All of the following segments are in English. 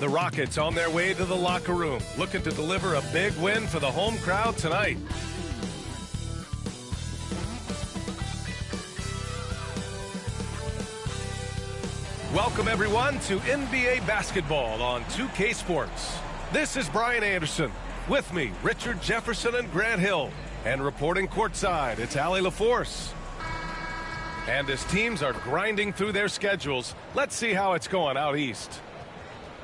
The Rockets on their way to the locker room, looking to deliver a big win for the home crowd tonight. Welcome everyone to NBA basketball on 2K Sports. This is Brian Anderson. With me, Richard Jefferson and Grant Hill. And reporting courtside, it's Allie LaForce. And as teams are grinding through their schedules, let's see how it's going out east.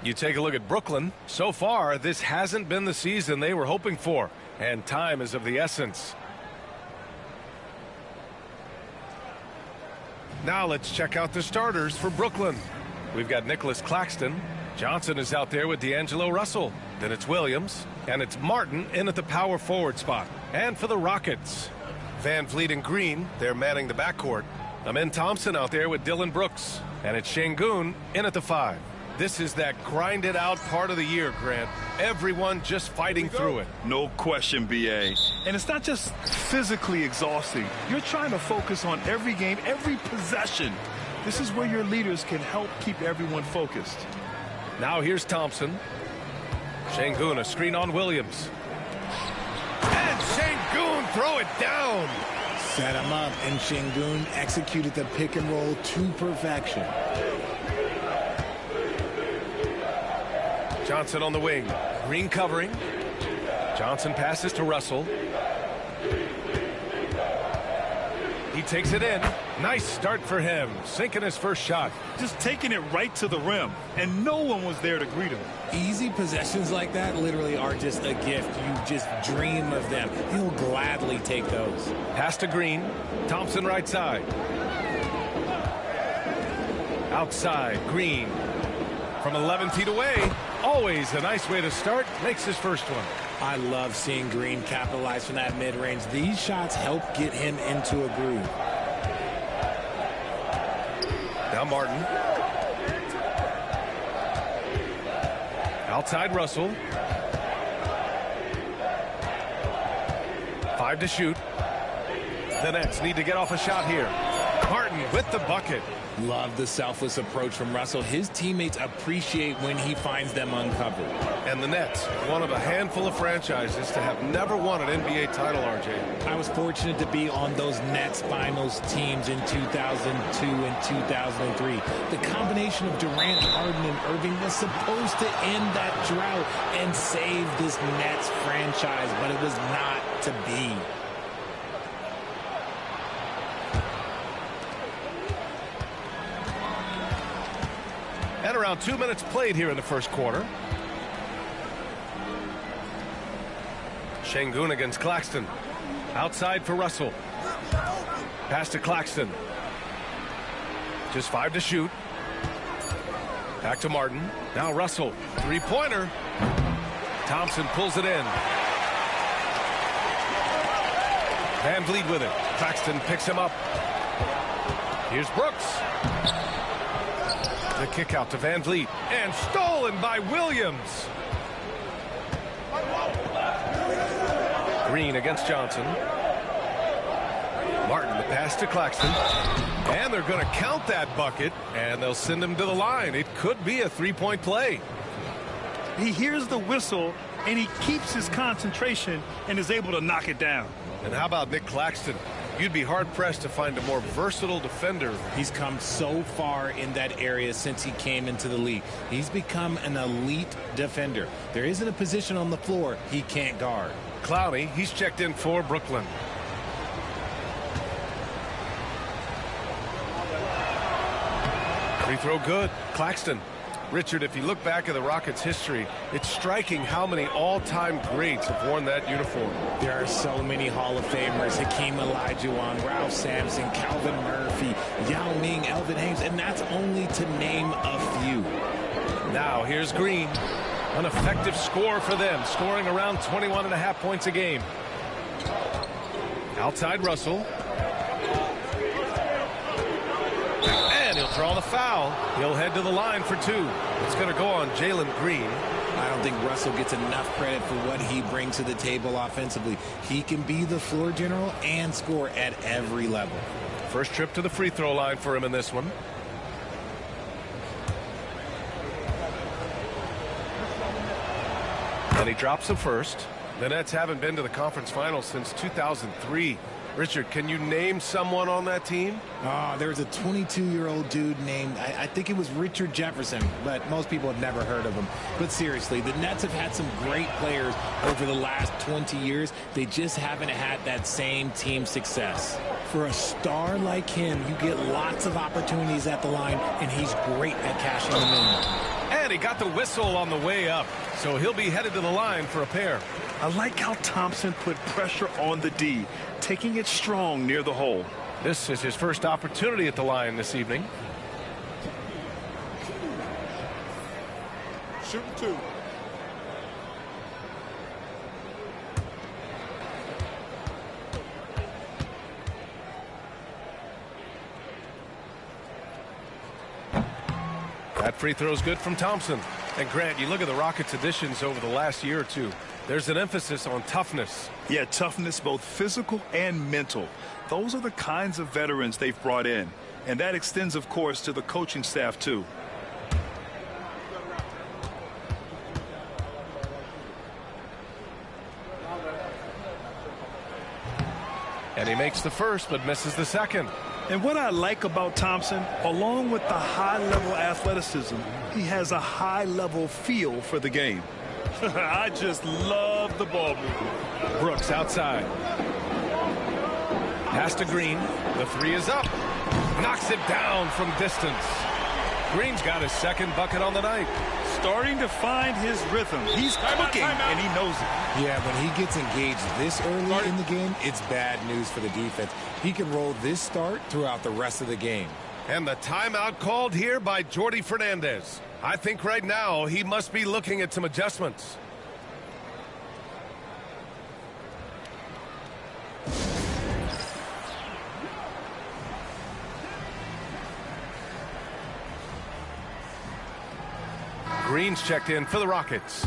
You take a look at Brooklyn. So far, this hasn't been the season they were hoping for, and time is of the essence. Now let's check out the starters for Brooklyn. We've got Nicholas Claxton. Johnson is out there with D'Angelo Russell. Then it's Williams, and it's Martin in at the power forward spot. And for the Rockets, Van Vliet and Green, they're manning the backcourt. Amen Thompson out there with Dylan Brooks. And it's Şengün in at the 5. This is that grinded out part of the year, Grant. Everyone just fighting through it. No question, B.A. And it's not just physically exhausting. You're trying to focus on every game, every possession. This is where your leaders can help keep everyone focused. Now here's Thompson. Şengün, a screen on Williams. And Şengün throw it down. Set him up, and Şengün executed the pick and roll to perfection. Johnson on the wing. Green covering. Johnson passes to Russell. He takes it in. Nice start for him. Sinking his first shot. Just taking it right to the rim, and no one was there to greet him. Easy possessions like that literally are just a gift. You just dream of them. He'll gladly take those. Pass to Green. Thompson right side. Outside, Green. From 11 feet away. Always a nice way to start. Makes his first one. I love seeing Green capitalize from that mid-range. These shots help get him into a groove. Now Martin. Outside Russell. 5 to shoot. The Nets need to get off a shot here. Martin with the bucket. Love the selfless approach from Russell. His teammates appreciate when he finds them uncovered. And the Nets, one of a handful of franchises to have never won an NBA title, RJ. I was fortunate to be on those Nets finals teams in 2002 and 2003. The combination of Durant, Harden, and Irving was supposed to end that drought and save this Nets franchise, but it was not to be. And around 2 minutes played here in the first quarter. Şengün against Claxton. Outside for Russell. Pass to Claxton. Just 5 to shoot. Back to Martin. Now Russell. Three-pointer. Thompson pulls it in. Van Vliet with it. Claxton picks him up. Here's Brooks. The kick out to Van Vliet. And stolen by Williams. Green against Johnson. Martin, the pass to Claxton. And they're going to count that bucket. And they'll send him to the line. It could be a three-point play. He hears the whistle, and he keeps his concentration and is able to knock it down. And how about Nick Claxton? You'd be hard-pressed to find a more versatile defender. He's come so far in that area since he came into the league. He's become an elite defender. There isn't a position on the floor he can't guard. Clowney, he's checked in for Brooklyn. Free throw good. Claxton. Richard, if you look back at the Rockets' history, it's striking how many all-time greats have worn that uniform. There are so many Hall of Famers. Hakeem Olajuwon, Ralph Sampson, Calvin Murphy, Yao Ming, Elvin Hayes, and that's only to name a few. Now here's Green. An effective score for them, scoring around 21.5 points a game. Outside Russell. And he'll draw the foul. He'll head to the line for 2. It's going to go on Jalen Green. I don't think Russell gets enough credit for what he brings to the table offensively. He can be the floor general and score at every level. First trip to the free throw line for him in this one. And he drops the first. The Nets haven't been to the conference finals since 2003. Richard, can you name someone on that team? There was a 22-year-old dude named, I think it was Richard Jefferson, but most people have never heard of him. But seriously, the Nets have had some great players over the last 20 years. They just haven't had that same team success. For a star like him, you get lots of opportunities at the line, and he's great at cashing them in. And he got the whistle on the way up, so he'll be headed to the line for a pair. I like how Thompson put pressure on the D, taking it strong near the hole. This is his first opportunity at the line this evening. Shooting 2. That free throw is good from Thompson. And Grant, you look at the Rockets' additions over the last year or two. There's an emphasis on toughness. Yeah, toughness, both physical and mental. Those are the kinds of veterans they've brought in. And that extends, of course, to the coaching staff, too. And he makes the first, but misses the second. And what I like about Thompson, along with the high-level athleticism, he has a high-level feel for the game. I just love the ball movement. Brooks outside. Pass to Green. The three is up. Knocks it down from distance. Green's got his second bucket on the night. Starting to find his rhythm. He's cooking, and he knows it. Yeah, when he gets engaged this early in the game, it's bad news for the defense. He can roll this start throughout the rest of the game. And the timeout called here by Jordi Fernandez. I think right now he must be looking at some adjustments. Green's checked in for the Rockets.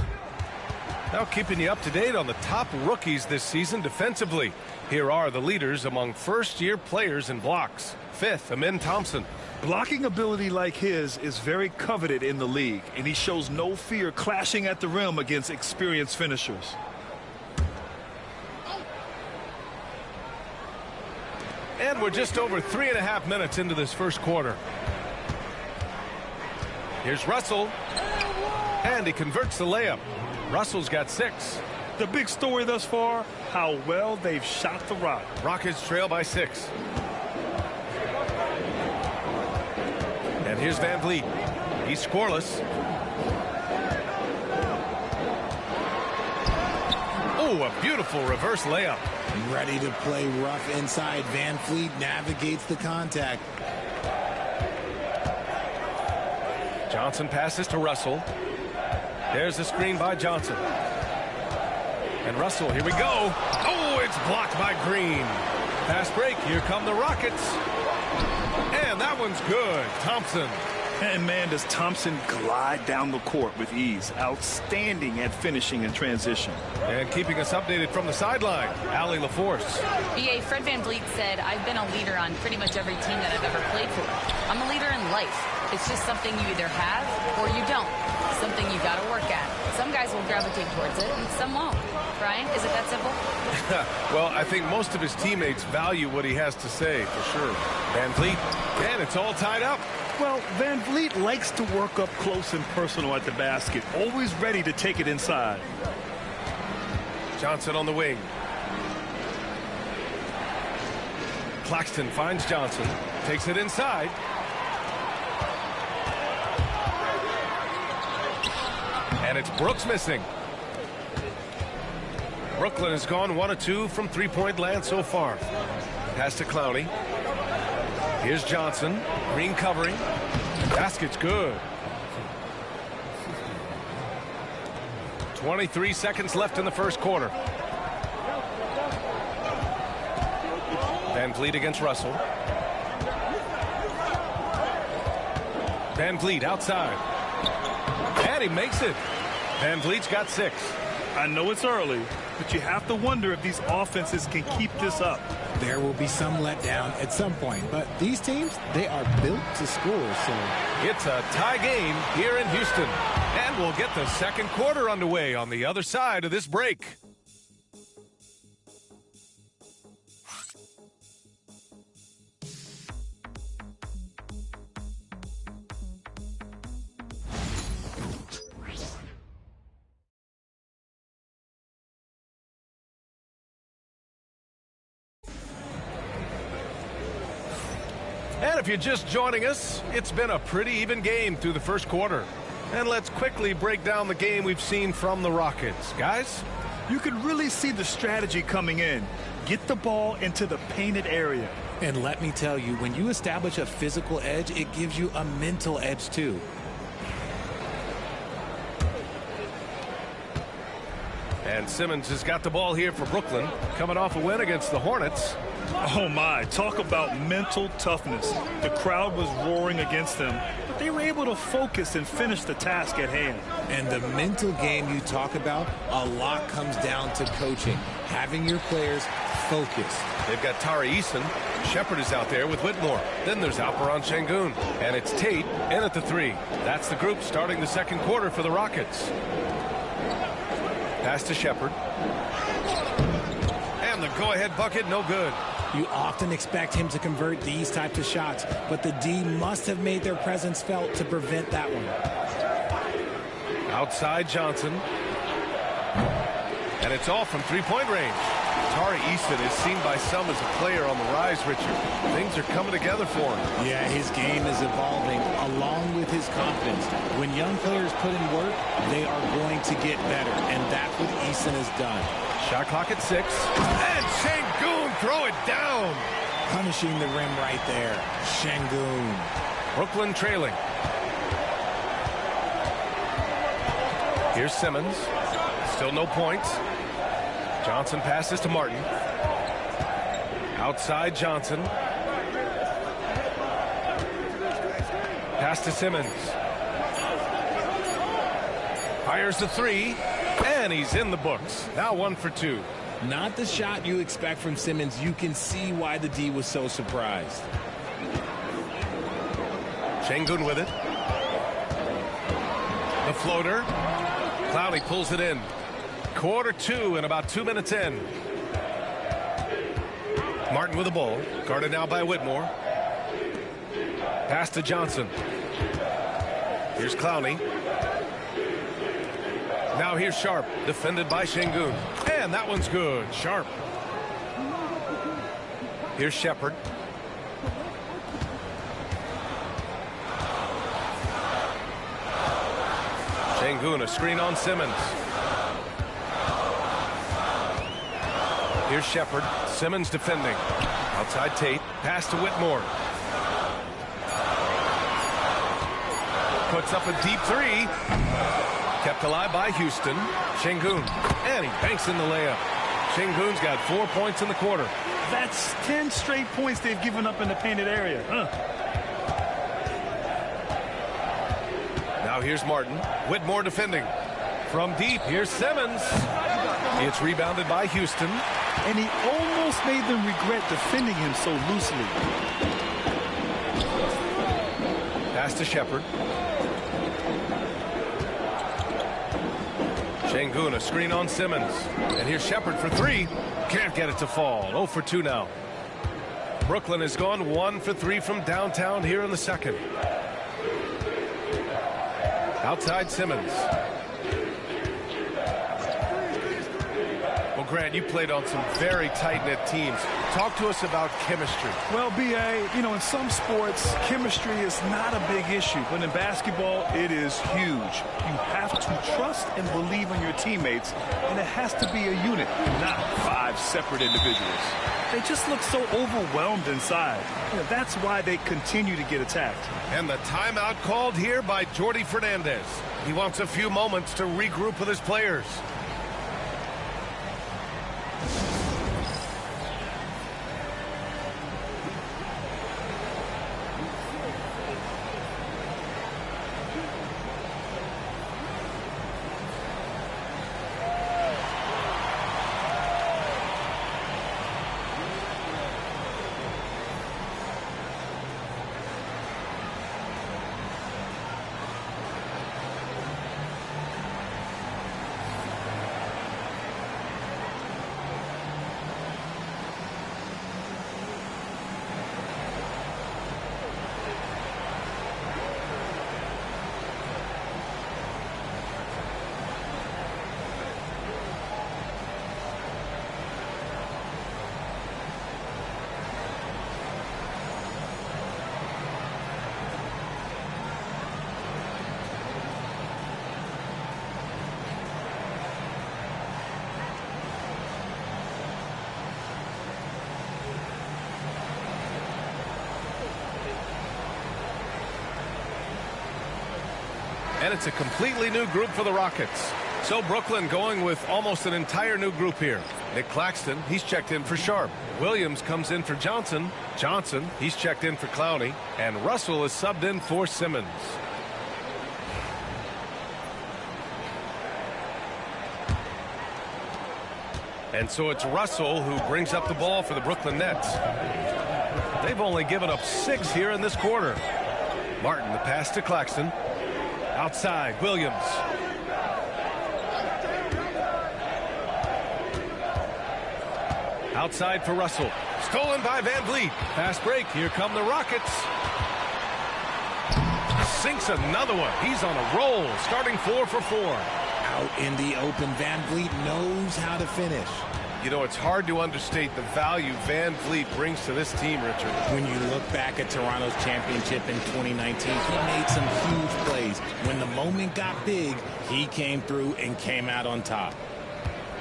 Now keeping you up to date on the top rookies this season defensively. Here are the leaders among first-year players in blocks. Fifth, Amin Thompson. Blocking ability like his is very coveted in the league, and he shows no fear clashing at the rim against experienced finishers. And we're just over 3.5 minutes into this first quarter. Here's Russell. And he converts the layup. Russell's got 6. The big story thus far, how well they've shot the rock. Rockets trail by 6. And here's Van Vliet. He's scoreless. Oh, a beautiful reverse layup. Ready to play rough inside. Van Vliet navigates the contact. Johnson passes to Russell. There's the screen by Johnson. And Russell, here we go. Oh, it's blocked by Green. Fast break. Here come the Rockets. And that one's good. Thompson. And man, does Thompson glide down the court with ease. Outstanding at finishing in transition. And keeping us updated from the sideline, Allie LaForce. BA, Fred VanVleet said, I've been a leader on pretty much every team that I've ever played for. I'm a leader in life. It's just something you either have or you don't. Something you got to work at. Some guys will gravitate towards it and some won't. Brian, is it that simple? Well, I think most of his teammates value what he has to say, for sure. Van Vliet, and it's all tied up. Well, Van Vliet likes to work up close and personal at the basket, always ready to take it inside. Johnson on the wing. Claxton finds Johnson, takes it inside. And it's Brooks missing. Brooklyn has gone 1 of 2 from three-point land so far. Pass to Clowney. Here's Johnson. Green covering. Basket's good. 23 seconds left in the first quarter. Van Vliet against Russell. Van Vliet outside. And he makes it. Van Vliet's got 6. I know it's early, but you have to wonder if these offenses can keep this up. There will be some letdown at some point, but these teams, they are built to score, so It's a tie game here in Houston. And we'll get the second quarter underway on the other side of this break. And if you're just joining us, it's been a pretty even game through the first quarter. And let's quickly break down the game we've seen from the Rockets. Guys? You can really see the strategy coming in. Get the ball into the painted area. And let me tell you, when you establish a physical edge, it gives you a mental edge too. And Simmons has got the ball here for Brooklyn, coming off a win against the Hornets. Oh my, talk about mental toughness. The crowd was roaring against them, but they were able to focus and finish the task at hand. And the mental game you talk about, a lot comes down to coaching, having your players focused. They've got Tari Eason. Shepard is out there with Whitmore. Then there's Alperen Sengun. And it's Tate in at the three. That's the group starting the second quarter for the Rockets. Pass to Shepard. And the go-ahead bucket, no good. You often expect him to convert these types of shots, but the D must have made their presence felt to prevent that one. Outside Johnson. And it's all from three-point range. Tari Eason is seen by some as a player on the rise, Richard. Things are coming together for him. Yeah, his game is evolving along with his confidence. When young players put in work, they are going to get better, and that's what Eason has done. Shot clock at 6. And Sengun throw it down. Punishing the rim right there. Sengun. Brooklyn trailing. Here's Simmons. Still no points. Johnson passes to Martin. Outside Johnson. Pass to Simmons. Fires the three. And he's in the books. Now 1 for 2. Not the shot you expect from Simmons. You can see why the D was so surprised. Sengun with it. The floater. Clowney pulls it in. Quarter 2 and about 2 minutes in. Martin with the ball. Guarded now by Whitmore. Pass to Johnson. Here's Clowney. Now here's Sharp, defended by Sengun. And that one's good. Sharp. Here's Shepard. Sengun, a screen on Simmons. Here's Shepard. Simmons defending. Outside Tate. Pass to Whitmore. Puts up a deep three. Kept alive by Houston. Sengun. And he banks in the layup. Sengun's got 4 points in the quarter. That's 10 straight points they've given up in the painted area. Now here's Martin. Whitmore defending. From deep, here's Simmons. It's rebounded by Houston. And he almost made them regret defending him so loosely. Pass to Shepard. Sengun, a screen on Simmons. And here's Shepard for three. Can't get it to fall. 0 for 2 now. Brooklyn has gone 1 for 3 from downtown here in the second. Outside Simmons. Well, Grant, you played on some very tight-knit teams. Talk to us about chemistry. Well, B.A., you know, in some sports, chemistry is not a big issue. But in basketball, it is huge. You have to trust and believe in your teammates, and it has to be a unit, not 5 separate individuals. They just look so overwhelmed inside. You know, that's why they continue to get attacked. And the timeout called here by Jordi Fernandez. He wants a few moments to regroup with his players. And it's a completely new group for the Rockets. So Brooklyn going with almost an entire new group here. Nick Claxton, he's checked in for Sharp. Williams comes in for Johnson. Johnson, he's checked in for Clowney. And Russell is subbed in for Simmons. And so it's Russell who brings up the ball for the Brooklyn Nets. They've only given up 6 here in this quarter. Martin, the pass to Claxton. Outside, Williams. Outside for Russell. Stolen by Van Vliet. Fast break. Here come the Rockets. Sinks another one. He's on a roll. Starting 4 for 4. Out in the open, Van Vliet knows how to finish. You know, it's hard to understate the value Van Vliet brings to this team, Richard. When you look back at Toronto's championship in 2019, he made some huge plays. When the moment got big, he came through and came out on top.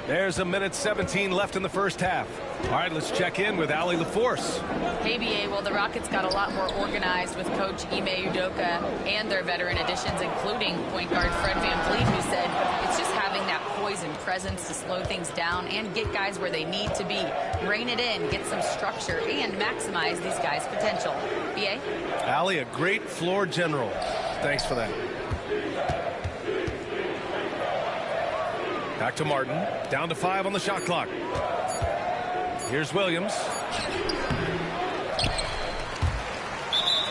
There's a minute 17 left in the first half. All right, let's check in with Allie LaForce. Hey, BA, well, the Rockets got a lot more organized with Coach Ime Udoka and their veteran additions, including point guard Fred VanVleet, who said it's just having that poise and presence to slow things down and get guys where they need to be. Rein it in, get some structure, and maximize these guys' potential. BA? Allie, a great floor general. Thanks for that. Back to Martin. Down to 5 on the shot clock. Here's Williams.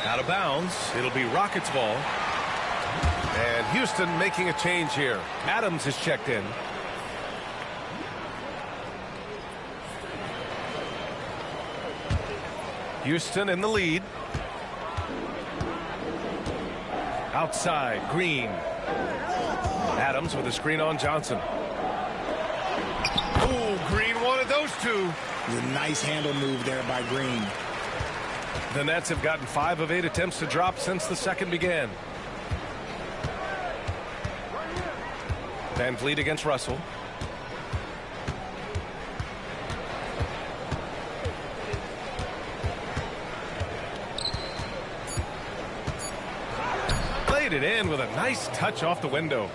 Out of bounds. It'll be Rockets ball. And Houston making a change here. Adams is checked in. Houston in the lead. Outside, Green. Adams with a screen on Johnson. Oh, Green wanted those two. A nice handle move there by Green. The Nets have gotten 5 of 8 attempts to drop since the second began. Van Vliet against Russell. Played it in with a nice touch off the window.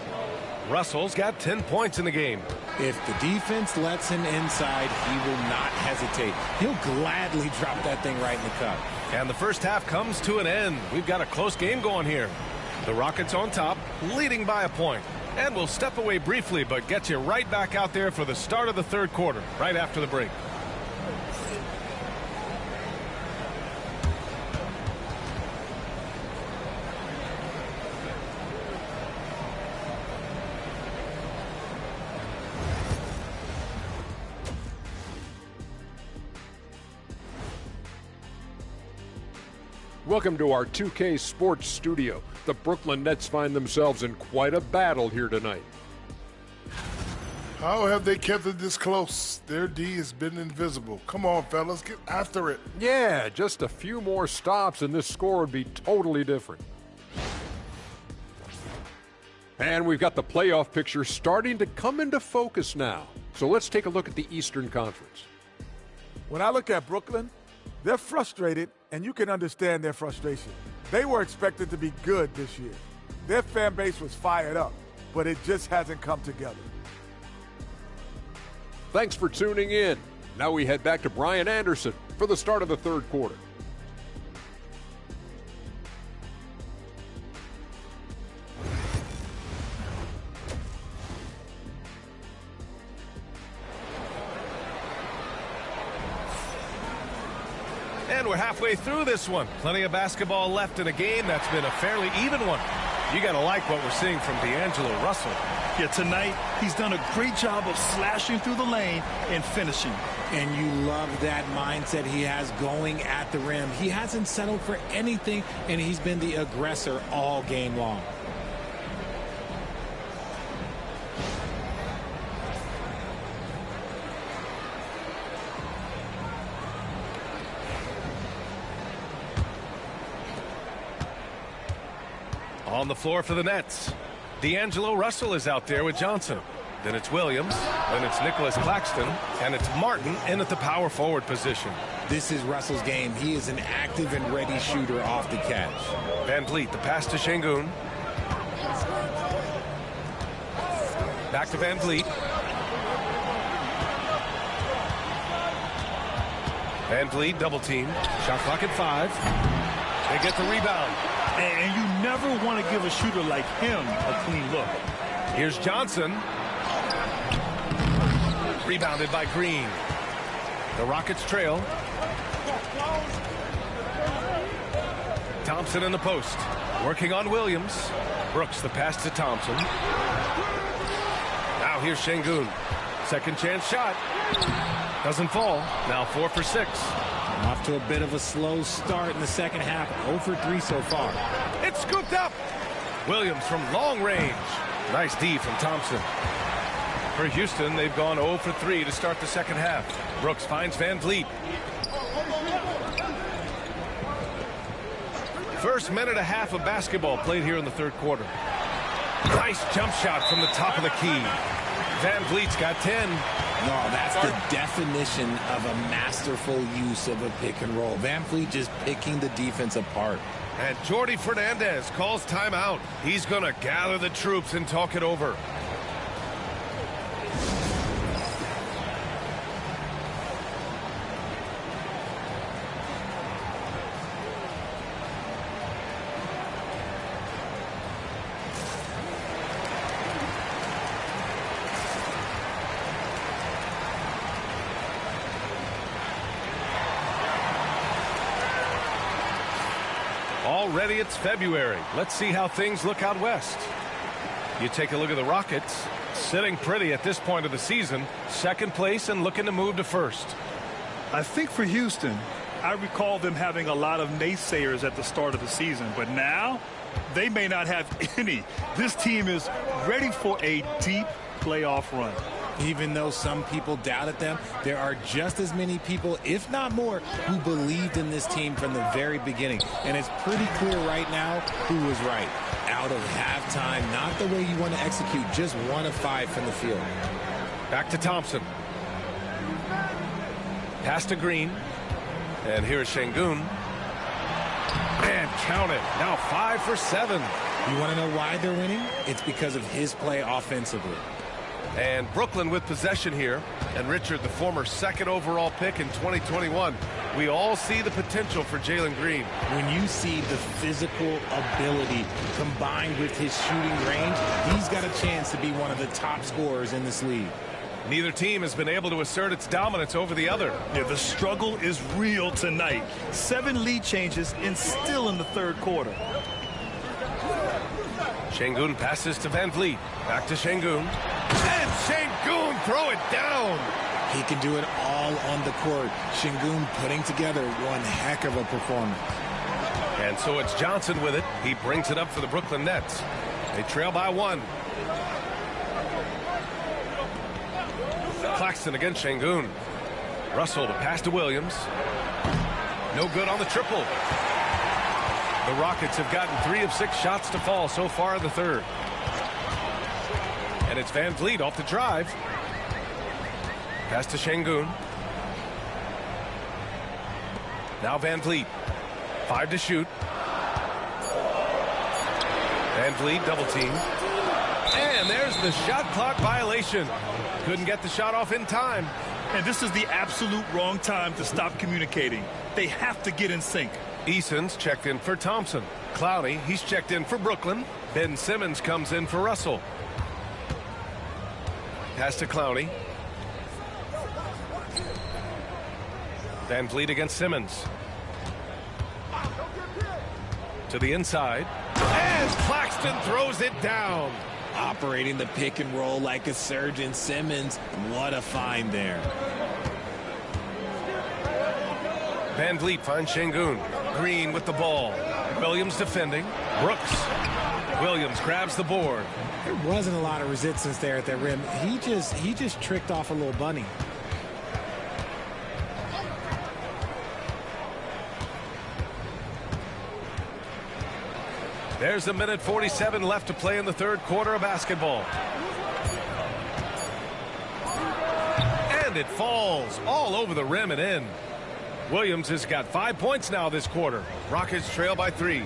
Russell's got 10 points in the game. If the defense lets him inside, he will not hesitate. He'll gladly drop that thing right in the cup. And the first half comes to an end. We've got a close game going here. The Rockets on top, leading by a point. And we'll step away briefly, but get you right back out there for the start of the third quarter, right after the break. Welcome to our 2K Sports Studio. The Brooklyn Nets find themselves in quite a battle here tonight. How have they kept it this close? Their D has been invisible. Come on, fellas, get after it. Yeah, just a few more stops and this score would be totally different. And we've got the playoff picture starting to come into focus now. So let's take a look at the Eastern Conference. When I look at Brooklyn, they're frustrated, and you can understand their frustration. They were expected to be good this year. Their fan base was fired up, but it just hasn't come together. Thanks for tuning in. Now we head back to Brian Anderson for the start of the third quarter. And we're halfway through this one. Plenty of basketball left in a game that's been a fairly even one. You got to like what we're seeing from D'Angelo Russell. Yeah, tonight he's done a great job of slashing through the lane and finishing. And you love that mindset he has going at the rim. He hasn't settled for anything, and he's been the aggressor all game long. On the floor for the Nets, D'Angelo Russell is out there with Johnson. Then it's Williams, then it's Nicholas Claxton, and it's Martin in at the power forward position. This is Russell's game. He is an active and ready shooter off the catch. Van Vliet, the pass to Şengün. Back to Van Vliet. Van Vliet double team. Shot clock at 5. They get the rebound. And you never want to give a shooter like him a clean look. Here's Johnson. Rebounded by Green. The Rockets trail. Thompson in the post. Working on Williams. Brooks the pass to Thompson. Now here's Şengün. Second chance shot. Doesn't fall. Now 4 for 6. Off to a bit of a slow start in the second half. 0 for 3 so far. It's scooped up. Williams from long range. Nice D from Thompson. For Houston, they've gone 0 for 3 to start the second half. Brooks finds Van Vliet. First minute and a half of basketball played here in the third quarter. Nice jump shot from the top of the key. Van Vliet's got 10. No, that's the definition of a masterful use of a pick and roll. Van Vliet just picking the defense apart. And Jordi Fernandez calls timeout. He's going to gather the troops and talk it over. Already it's February. Let's see how things look out west. You take a look at the Rockets, sitting pretty at this point of the season, second place and looking to move to first. I think for Houston, I recall them having a lot of naysayers at the start of the season, but now they may not have any. This team is ready for a deep playoff run. Even though some people doubted them, there are just as many people, if not more, who believed in this team from the very beginning. And it's pretty clear right now who was right. Out of halftime, not the way you want to execute, just 1 of 5 from the field. Back to Thompson. Pass to Green. And here's Şengün. And count it. Now 5 for 7. You want to know why they're winning? It's because of his play offensively. And Brooklyn with possession here. And Richard, the former second overall pick in 2021. We all see the potential for Jalen Green. When you see the physical ability combined with his shooting range, he's got a chance to be one of the top scorers in this league. Neither team has been able to assert its dominance over the other. Yeah, the struggle is real tonight. 7 lead changes and still in the third quarter. Şengün passes to Van Vliet. Back to Şengün. And Şengün throw it down. He can do it all on the court. Şengün putting together one heck of a performance. And so it's Johnson with it. He brings it up for the Brooklyn Nets. They trail by 1. Claxton against Şengün. Russell to pass to Williams. No good on the triple. The Rockets have gotten 3 of 6 shots to fall so far in the third. And it's Van Vliet off the drive. Pass to Şengün. Now Van Vliet. 5 to shoot. Van Vliet double team. And there's the shot clock violation. Couldn't get the shot off in time. And this is the absolute wrong time to stop communicating. They have to get in sync. Eason's checked in for Thompson. Clowney, he's checked in for Brooklyn. Ben Simmons comes in for Russell. Pass to Clowney. Van Vliet against Simmons. To the inside. And Claxton throws it down. Operating the pick and roll like a surgeon. Simmons, what a find there. Van Vliet finds Şengün. Green with the ball. Williams defending. Brooks. Williams grabs the board. There wasn't a lot of resistance there at the rim. He just tricked off a little bunny. There's a minute 47 left to play in the third quarter of basketball. And it falls all over the rim and in. Williams has got 5 points now this quarter. Rockets trail by 3.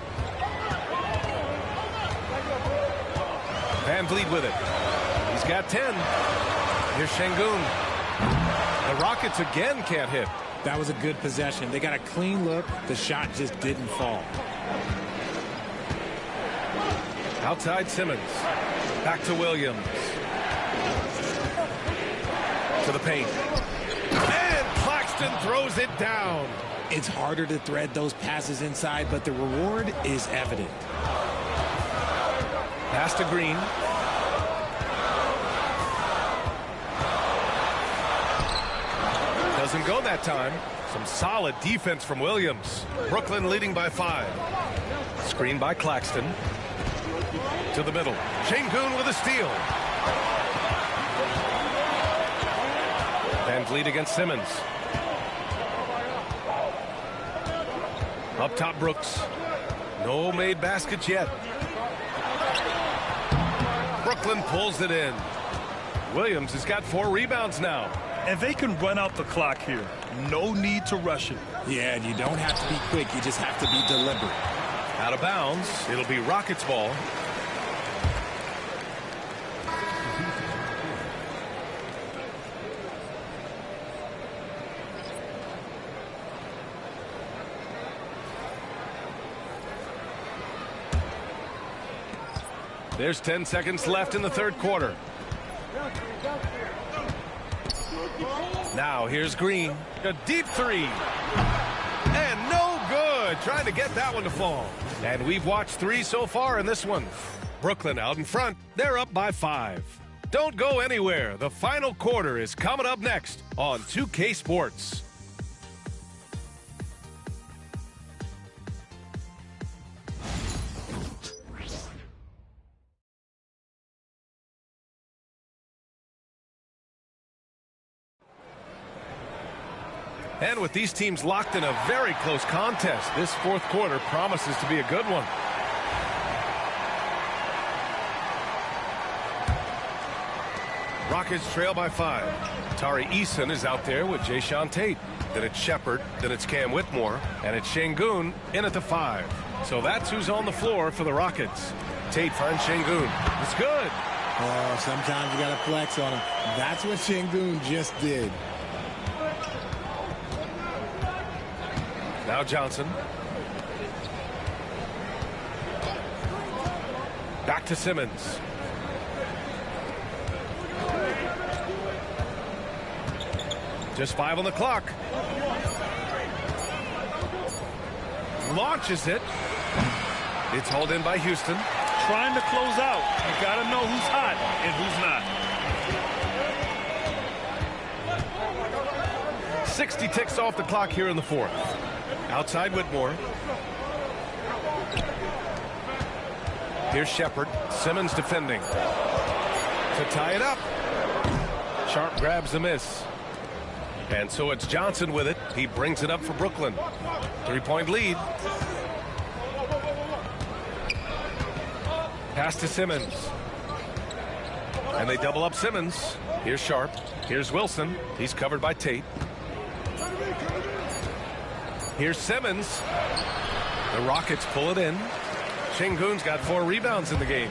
Van Vliet with it. He's got 10. Here's Şengün. The Rockets again can't hit. That was a good possession. They got a clean look. The shot just didn't fall. Outside Simmons. Back to Williams. To the paint. And Claxton throws it down. It's harder to thread those passes inside, but the reward is evident. Pass to Green. Doesn't go that time. Some solid defense from Williams. Brooklyn leading by 5. Screen by Claxton. To the middle. Şengün with a steal. VanVleet against Simmons. Up top, Brooks. No made baskets yet. Brooklyn pulls it in. Williams has got 4 rebounds now. And they can run out the clock here. No need to rush it. Yeah, and you don't have to be quick. You just have to be deliberate. Out of bounds. It'll be Rockets ball. There's 10 seconds left in the third quarter. Now here's Green. A deep 3. And no good. Trying to get that one to fall. And we've watched 3 so far in this one. Brooklyn out in front. They're up by 5. Don't go anywhere. The final quarter is coming up next on 2K Sports. And with these teams locked in a very close contest, this fourth quarter promises to be a good one. Rockets trail by 5. Tari Eason is out there with Jae'Sean Tate. Then it's Shepherd, then it's Cam Whitmore, and it's Şengün in at the 5. So that's who's on the floor for the Rockets. Tate finds Şengün. It's good. Oh, sometimes you got to flex on him. That's what Şengün just did. Now Johnson. Back to Simmons. Just 5 on the clock. Launches it. It's hauled in by Houston. Trying to close out. You got to know who's hot and who's not. 60 ticks off the clock here in the fourth. Outside Whitmore. Here's Shepherd. Simmons defending. To tie it up. Sharp grabs the miss. And so it's Johnson with it. He brings it up for Brooklyn. 3-point lead. Pass to Simmons. And they double up Simmons. Here's Sharp. Here's Wilson. He's covered by Tate. Here's Simmons. The Rockets pull it in. Şengün's got 4 rebounds in the game.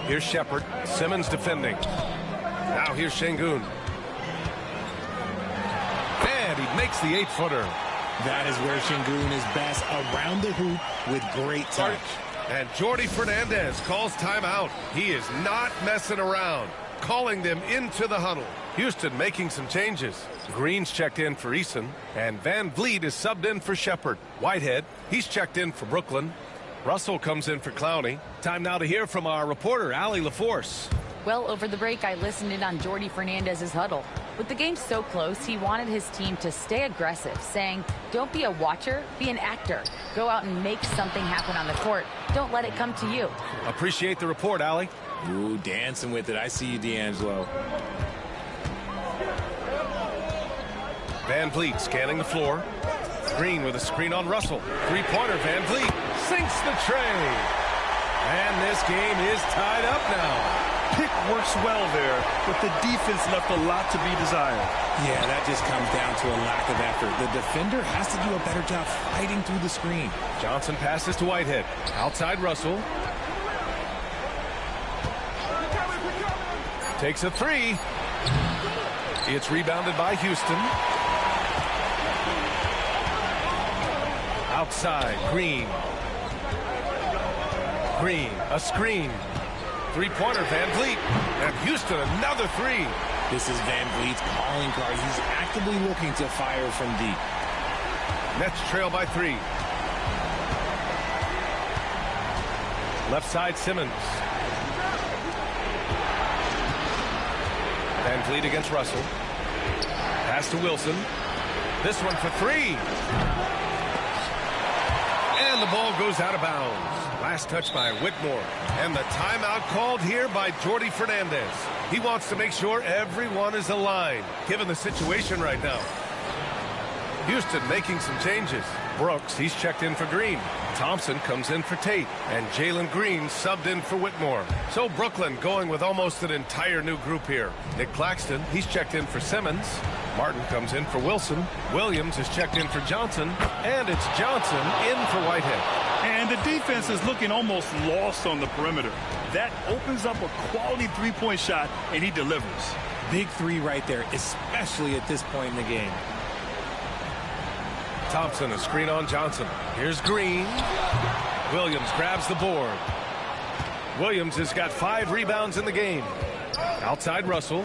Here's Shepherd. Simmons defending. Now here's Şengün. And he makes the 8-footer. That is where Şengün is best, around the hoop with great touch. And Jordi Fernandez calls timeout. He is not messing around. Calling them into the huddle. Houston making some changes. Green's checked in for Eason, and VanVleet is subbed in for Shepherd. Whitehead, he's checked in for Brooklyn. Russell comes in for Clowney. Time now to hear from our reporter, Allie LaForce. Well, over the break, I listened in on Jordi Fernandez's huddle. With the game so close, he wanted his team to stay aggressive, saying, don't be a watcher, be an actor. Go out and make something happen on the court. Don't let it come to you. Appreciate the report, Allie. Ooh, dancing with it. I see you, D'Angelo. VanVleet scanning the floor. Green with a screen on Russell. Three-pointer, VanVleet sinks the tray. And this game is tied up now. Pick works well there, but the defense left a lot to be desired. Yeah, that just comes down to a lack of effort. The defender has to do a better job fighting through the screen. Johnson passes to Whitehead. Outside Russell. Takes a three. It's rebounded by Houston. Outside, Green. Green, a screen. Three-pointer, Van Vliet. And Houston, another three. This is Van Vliet's calling card. He's actively looking to fire from deep. Nets trail by 3. Left side, Simmons. Van Vliet against Russell. Pass to Wilson. This one for 3. And the ball goes out of bounds. Last touch by Whitmore. And the timeout called here by Jordi Fernandez. He wants to make sure everyone is aligned, given the situation right now. Houston making some changes. Brooks, he's checked in for Green. Thompson comes in for Tate. And Jalen Green subbed in for Whitmore. So Brooklyn going with almost an entire new group here. Nick Claxton, he's checked in for Simmons. Martin comes in for Wilson. Williams is checked in for Johnson. And it's Johnson in for Whitehead. And the defense is looking almost lost on the perimeter. That opens up a quality three-point shot, and he delivers. Big three right there, especially at this point in the game. Thompson, a screen on Johnson. Here's Green. Williams grabs the board. Williams has got 5 rebounds in the game. Outside Russell.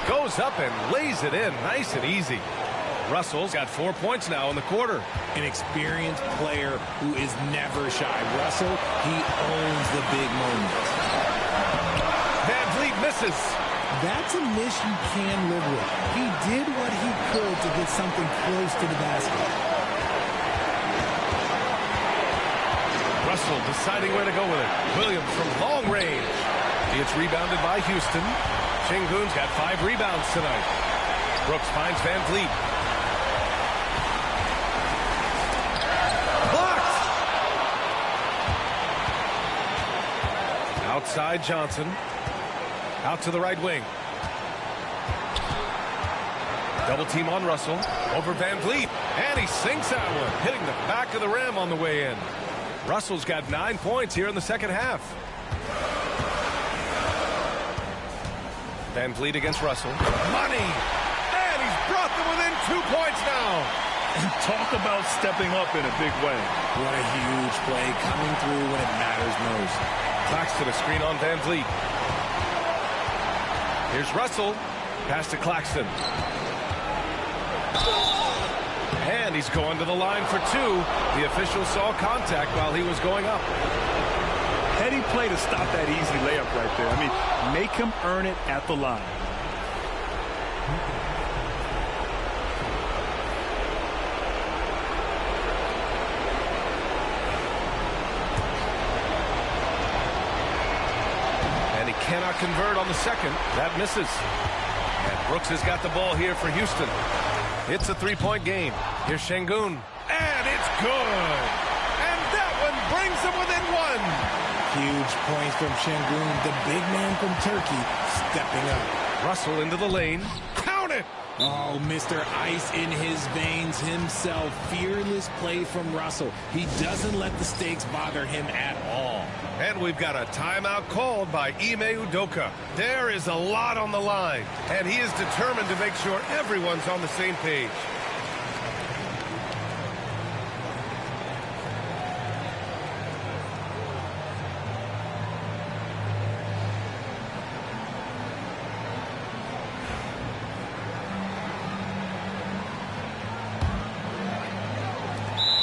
Goes up and lays it in nice and easy. Russell's got 4 points now in the quarter. An experienced player who is never shy. Russell, he owns the big moments. Van Vliet misses. That's a miss you can live with. He did what he could to get something close to the basket. Russell deciding where to go with it. Williams from long range. It's rebounded by Houston. Şengün's got 5 rebounds tonight. Brooks finds Van Vliet. Blocked! Outside Johnson. Out to the right wing. Double team on Russell. Over Van Vliet. And he sinks that one, hitting the back of the rim on the way in. Russell's got 9 points here in the second half. Van Vliet against Russell. Money! And he's brought them within 2 points now. Talk about stepping up in a big way. What a huge play, coming through when it matters most. Claxton, a screen on Van Vliet. Here's Russell. Pass to Claxton. And he's going to the line for 2. The official saw contact while he was going up. Heady play to stop that easy layup right there. I mean, make him earn it at the line. And he cannot convert on the second. That misses. And Brooks has got the ball here for Houston. It's a 3-point game. Here's Şengün. And it's good. And that one brings them within 1. Huge points from Şengün, the big man from Turkey, stepping up. Russell into the lane. Count it! Oh, Mr. Ice in his veins himself. Fearless play from Russell. He doesn't let the stakes bother him at all. And we've got a timeout called by Ime Udoka. There is a lot on the line, and he is determined to make sure everyone's on the same page.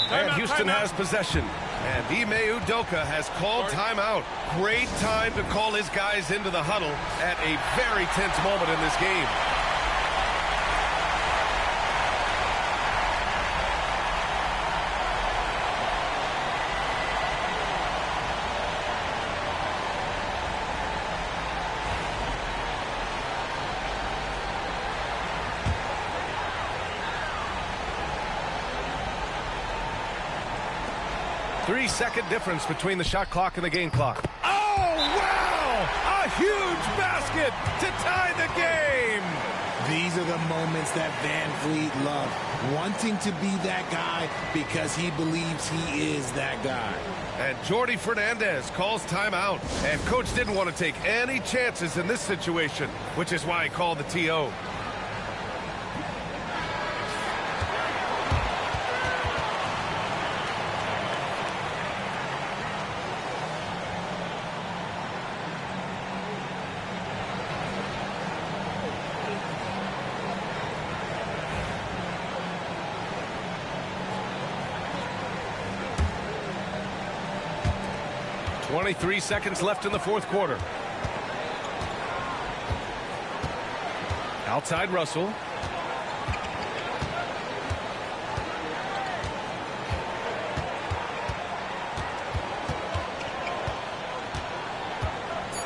And Houston has possession. And Ime Udoka has called timeout. Great time to call his guys into the huddle at a very tense moment in this game. Three-second difference between the shot clock and the game clock. Oh, wow! A huge basket to tie the game! These are the moments that Van Vliet loved, wanting to be that guy because he believes he is that guy. And Jordi Fernandez calls timeout. And coach didn't want to take any chances in this situation, which is why he called the TO. .23 seconds left in the fourth quarter. Outside Russell.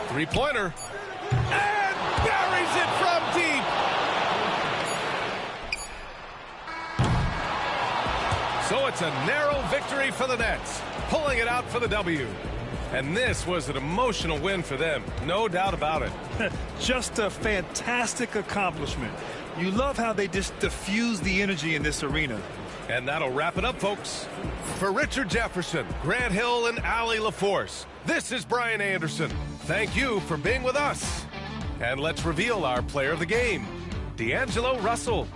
Three-pointer. And buries it from deep. So it's a narrow victory for the Nets, pulling it out for the W. And this was an emotional win for them, no doubt about it. Just a fantastic accomplishment. You love how they just diffuse the energy in this arena. And that'll wrap it up, folks. For Richard Jefferson, Grant Hill, and Allie LaForce, this is Brian Anderson. Thank you for being with us. And let's reveal our player of the game, D'Angelo Russell.